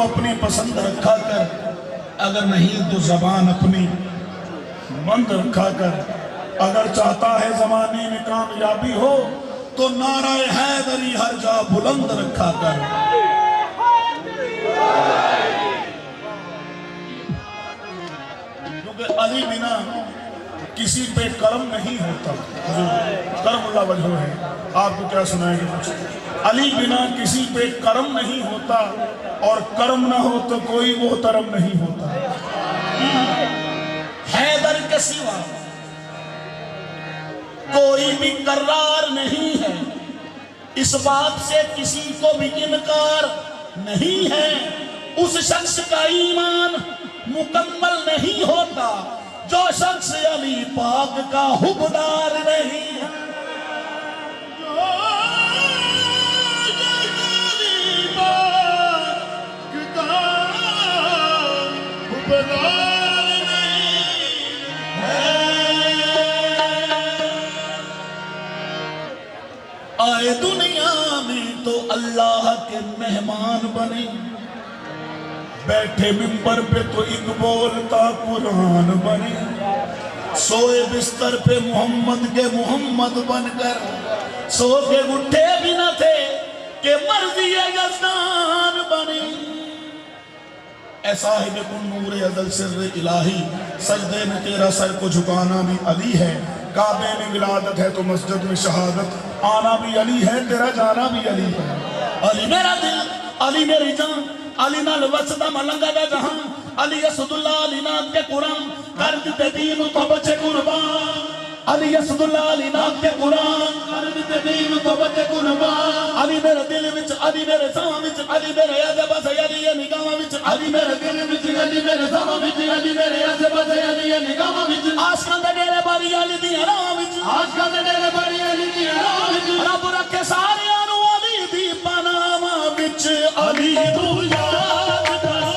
अपनी पसंद रखा कर, अगर नहीं तो जबान अपनी बंद रखा कर। अगर चाहता है जमाने में कामयाबी हो तो नाराए हैदरी हर जा बुलंद रखा कर। क्योंकि अली बिना किसी पे कर्म नहीं होता। कर्म वजह है, आपको क्या सुनाएंगे कुछ। अली बिना किसी पे कर्म नहीं होता और कर्म ना हो तो कोई मोहतरम नहीं होता। हैदर के सिवा कोई भी करार नहीं है, इस बात से किसी को भी इनकार नहीं है। उस शख्स का ईमान मुकम्मल नहीं होता जो शख्स अली पाक का हुबदार नहीं है। आए दुनिया में तो अल्लाह के मेहमान बने, बैठे मिंबर पे तो एक बोलता कुरान बने, सोए बिस्तर पे मोहम्मद के मोहम्मद बनकर, सो के उठे भी न थे कि मर्जी गज़ान बने। ऐसा है कि नूर अज़ल सिर्र इलाही, सजदे में तेरा सर को झुकाना भी अली है। काबे में विलादत है तो मस्जिद में शहादत आना भी अली है, तेरा जाना भी अली है। अली मेरा दिल, अली मेरी जान, अली नाल वसदा मलंगा दा जहां, अली यसदुल्ला, अली नाम के कुरान कर दे दीन तो बचे कुर्बान। अली यसदुल्ला, अली नाम के कुरान कर दे दीन तो बचे कुर्बान। अली मेरे दिल विच, अली मेरे सां विच, अली मेरे अज़ब से, अली निगाह विच, अली मेरे दिल विच, अली मेरे सां विच, अली मेरे अज़ब से, अली निगाह विच। आशकां दे डेरे बारी अली दी राह विच, आशकां दे डेरे बारी अली दी राह विच। रब रखे सारियां नूं अली दी पनाह विच। अली नूं याद करो,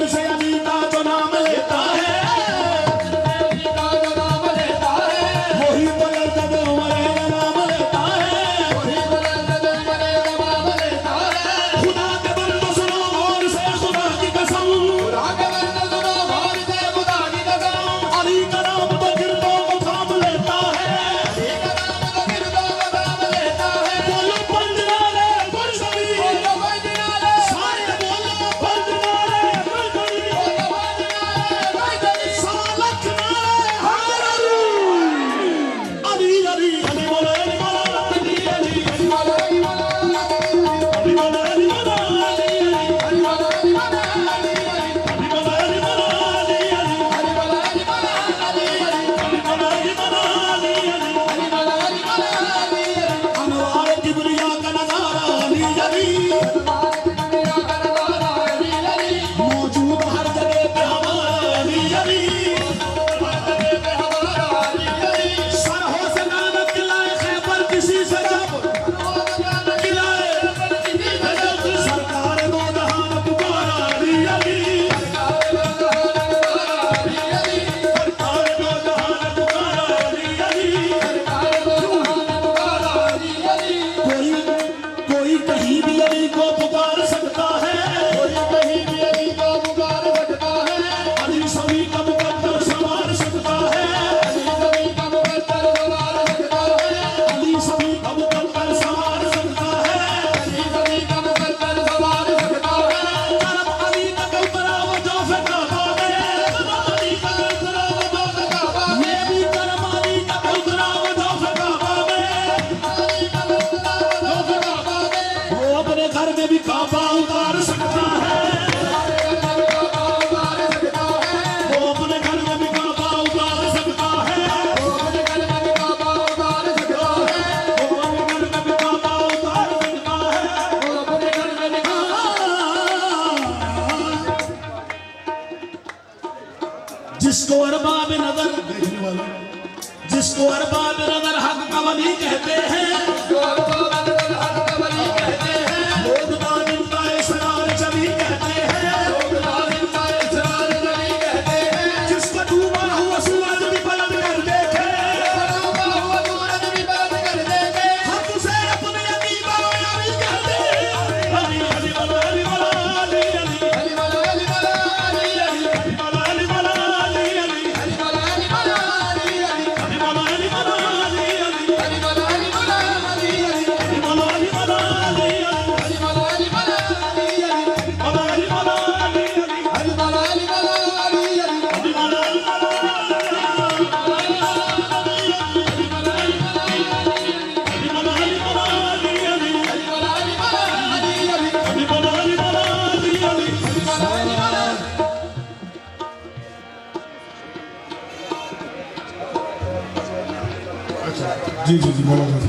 दिल से अली का जो नाम लेता है वही तो लज्जत उमरे का नाम लेता है। खुदा के बंदो सुनो गौर से खुदा की कसम, अली का नाम तो गिरदों को थाम लेता है। बोलो पंजनारे गुलशरी, सारे बोलो पंजनारे गुलशरी, सालक नारे हैदरी। अली अली अली बोलो अली बोलो अली अली अली बोलो अली बोलो अली बोलो अली बोलो अली अली अनवार किबरिया का नजारा अली अली मौजूद हर जगह पे हमारा अली अली। सरहो से नानक किलाए खैबर किसी से जब किलाए सरकार दो जहान पुकारा अली अली, सरकार दो जहान पुकारा अली अली। कोई कहीं भी अली को पुकार सकता है, अली सभी का मुकद्दर संवार सकता है, अली सभी का मुकद्दर संवार सकता है। करम अली का कौतरा वो जो फेंका बाबे, अली का कौतरा वो जो फेंका बाबे, ये भी करम अली का कौतरा वो जो फेंका बाबे। वो अपने घर में भी काबा उतार सकता है, वो अपने घर में भी काबा उतार सकता है, वो अपने घर में भी काबा उतार सकता है। जिसको अरबाब नजर देखने वाला, जिसको अरबाब नजर हक का वली कहते हैं, लोग दानिंदा इसरार चली कहते हैं, जिसका डूबा हुआ सूरज भी पलट कर देखे, हम उसे अपने अकीबा यारी कहते हैं। अली अली वाला अली वाला अली अली अली वाला अली वाला अली अली अली वाला अली वाला अली अली अली वाला अली वाला अली अली अली वाला अली वाला अली अली अली वाला अली वाला अली अली अली वाला अली वाला अली अली अली वाला अली वाला अली अली वाला अली वाला अली अली अली वाला अली वाला अली अली अली वाला अली वाला जी जी जी बोलो।